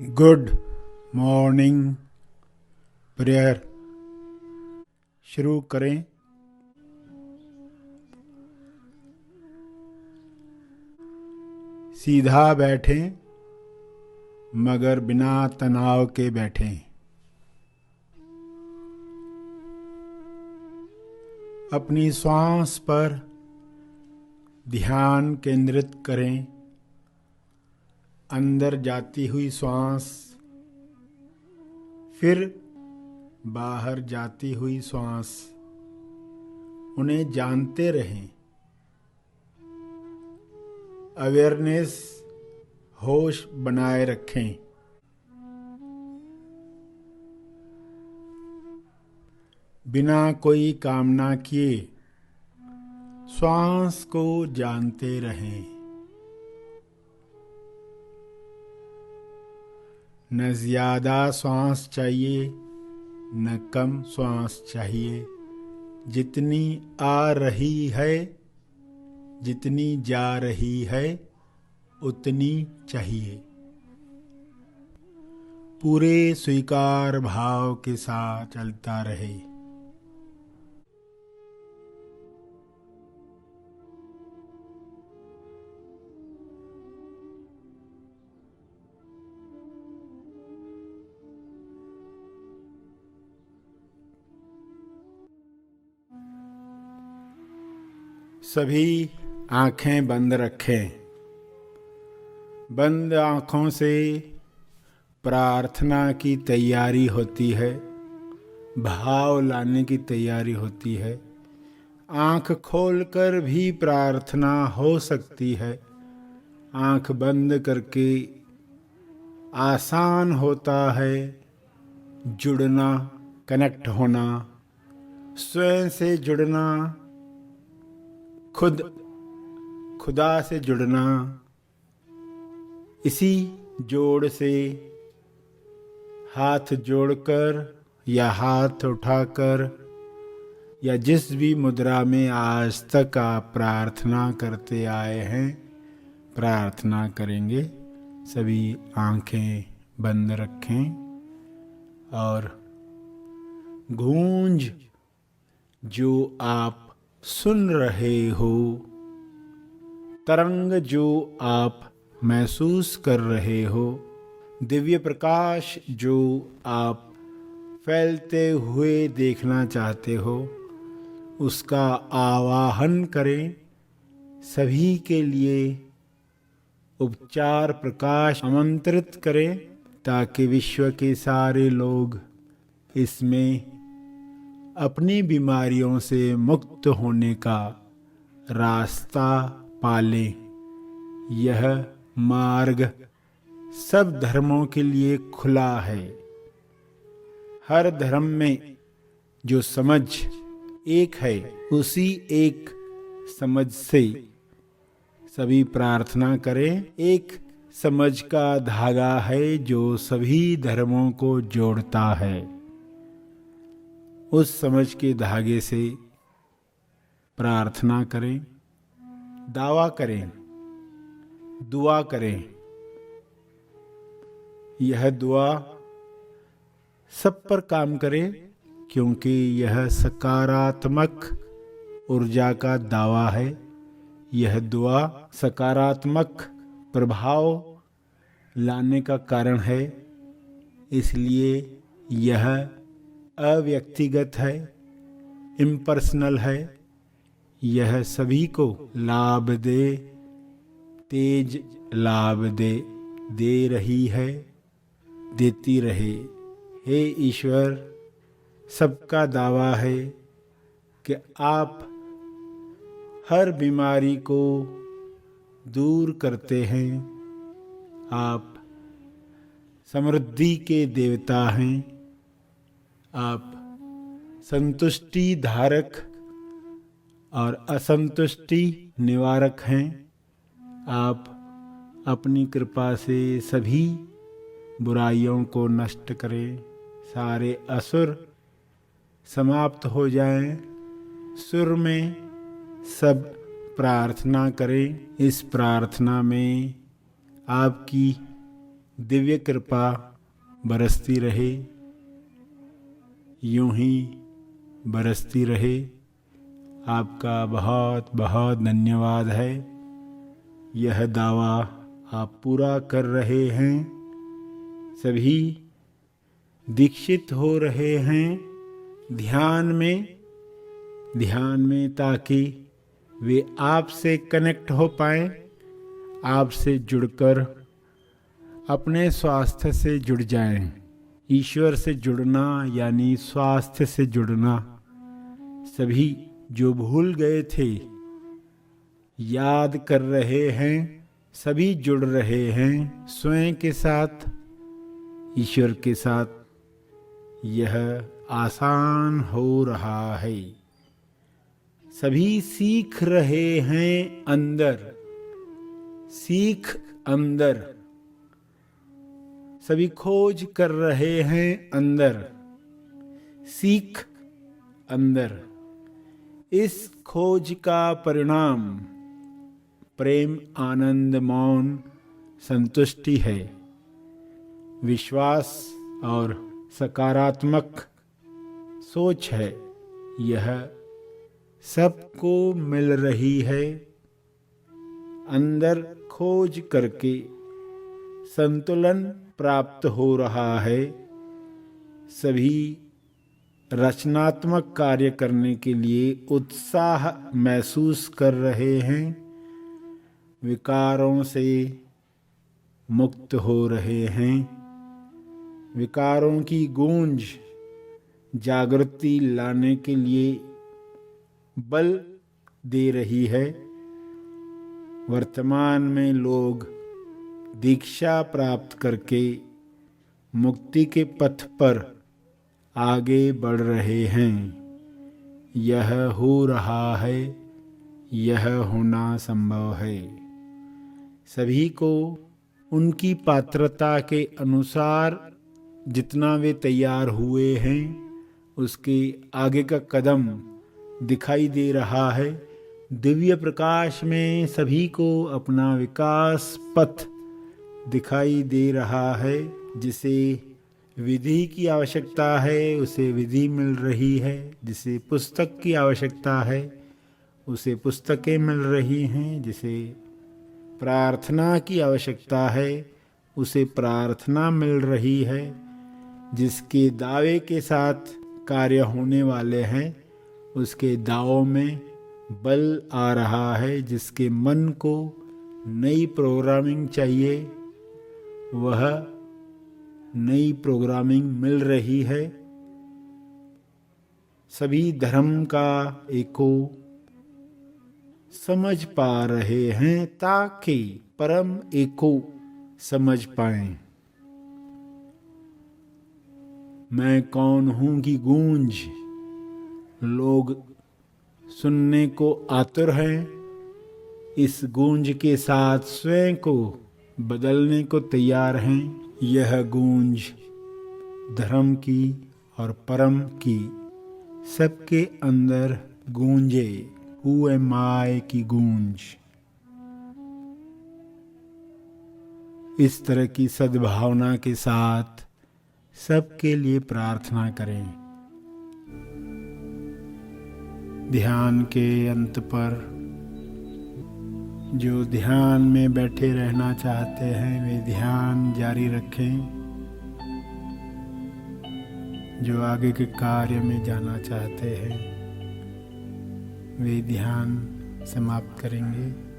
Good morning prayer शुरू करें। सीधा बैठें मगर बिना तनाव के बैठें। अपनी श्वास पर ध्यान केंद्रित करें। अंदर जाती हुई श्वास, फिर बाहर जाती हुई श्वास, उन्हें जानते रहें। अवेयरनेस, होश बनाए रखें। बिना कोई कामना किए श्वास को जानते रहें। न ज्यादा श्वास चाहिए न कम श्वास चाहिए। जितनी आ रही है, जितनी जा रही है, उतनी चाहिए। पूरे स्वीकार भाव के साथ चलता रहे। सभी आंखें बंद रखें। बंद आंखों से प्रार्थना की तैयारी होती है, भाव लाने की तैयारी होती है। आंख खोलकर भी प्रार्थना हो सकती है। आंख बंद करके आसान होता है जुड़ना, कनेक्ट होना, स्वयं से जुड़ना, खुदा से जुड़ना। इसी जोड़ से हाथ जोड़कर या हाथ उठाकर या जिस भी मुद्रा में आज तक आप प्रार्थना करते आए हैं, प्रार्थना करेंगे। सभी आंखें बंद रखें और गूंज जो आप सुन रहे हो, तरंग जो आप महसूस कर रहे हो, दिव्य प्रकाश जो आप फैलते हुए देखना चाहते हो, उसका आवाहन करें। सभी के लिए उपचार प्रकाश आमंत्रित करें ताकि विश्व के सारे लोग इसमें अपनी बीमारियों से मुक्त होने का रास्ता पाले। यह मार्ग सब धर्मों के लिए खुला है। हर धर्म में जो समझ एक है, उसी एक समझ से सभी प्रार्थना करें। एक समझ का धागा है जो सभी धर्मों को जोड़ता है। उस समझ के धागे से प्रार्थना करें, दावा करें, दुआ करें। यह दुआ सब पर काम करे क्योंकि यह सकारात्मक ऊर्जा का दावा है। यह दुआ सकारात्मक प्रभाव लाने का कारण है। इसलिए यह अव्यक्तिगत है, इम्पर्सनल है। यह सभी को लाभ दे, तेज लाभ दे रही है, देती रहे। हे ईश्वर, सबका दावा है कि आप हर बीमारी को दूर करते हैं। आप समृद्धि के देवता हैं। आप संतुष्टि धारक और असंतुष्टि निवारक हैं। आप अपनी कृपा से सभी बुराइयों को नष्ट करें। सारे असुर समाप्त हो जाएं। सुर में सब प्रार्थना करें। इस प्रार्थना में आपकी दिव्य कृपा बरसती रहे, यूं ही बरसती रहे। आपका बहुत बहुत धन्यवाद है। यह दावा आप पूरा कर रहे हैं। सभी दीक्षित हो रहे हैं ध्यान में, ताकि वे आपसे कनेक्ट हो पाएं, आपसे जुड़कर अपने स्वास्थ्य से जुड़ जाएं। ईश्वर से जुड़ना यानी स्वास्थ्य से जुड़ना। सभी जो भूल गए थे याद कर रहे हैं, सभी जुड़ रहे हैं स्वयं के साथ, ईश्वर के साथ। यह आसान हो रहा है। सभी सीख रहे हैं अंदर, सभी खोज कर रहे हैं अंदर, सीख अंदर। इस खोज का परिणाम प्रेम, आनंद, मौन, संतुष्टि है। विश्वास और सकारात्मक सोच है। यह सबको मिल रही है। अंदर खोज करके संतुलन प्राप्त हो रहा है। सभी रचनात्मक कार्य करने के लिए उत्साह महसूस कर रहे हैं। विकारों से मुक्त हो रहे हैं। विकारों की गूंज जागृति लाने के लिए बल दे रही है। वर्तमान में लोग दीक्षा प्राप्त करके मुक्ति के पथ पर आगे बढ़ रहे हैं। यह हो रहा है, यह होना संभव है। सभी को उनकी पात्रता के अनुसार जितना वे तैयार हुए हैं उसके आगे का कदम दिखाई दे रहा है। दिव्य प्रकाश में सभी को अपना विकास पथ दिखाई दे रहा है। जिसे विधि की आवश्यकता है उसे विधि मिल रही है, जिसे पुस्तक की आवश्यकता है उसे पुस्तकें मिल रही हैं, जिसे प्रार्थना की आवश्यकता है उसे प्रार्थना मिल रही है, जिसके दावे के साथ कार्य होने वाले हैं उसके दावों में बल आ रहा है। जिसके मन को नई प्रोग्रामिंग चाहिए वह नई प्रोग्रामिंग मिल रही है। सभी धर्म का एको समझ पा रहे हैं ताकि परम एको समझ पाएं। मैं कौन हूं की गूंज लोग सुनने को आतुर हैं। इस गूंज के साथ स्वयं को बदलने को तैयार हैं। यह गूंज धर्म की और परम की सबके अंदर गूंजे। हु एम आई की गूंज। इस तरह की सद्भावना के साथ सबके लिए प्रार्थना करें। ध्यान के अंत पर जो ध्यान में बैठे रहना चाहते हैं वे ध्यान जारी रखें। जो आगे के कार्य में जाना चाहते हैं वे ध्यान समाप्त करेंगे।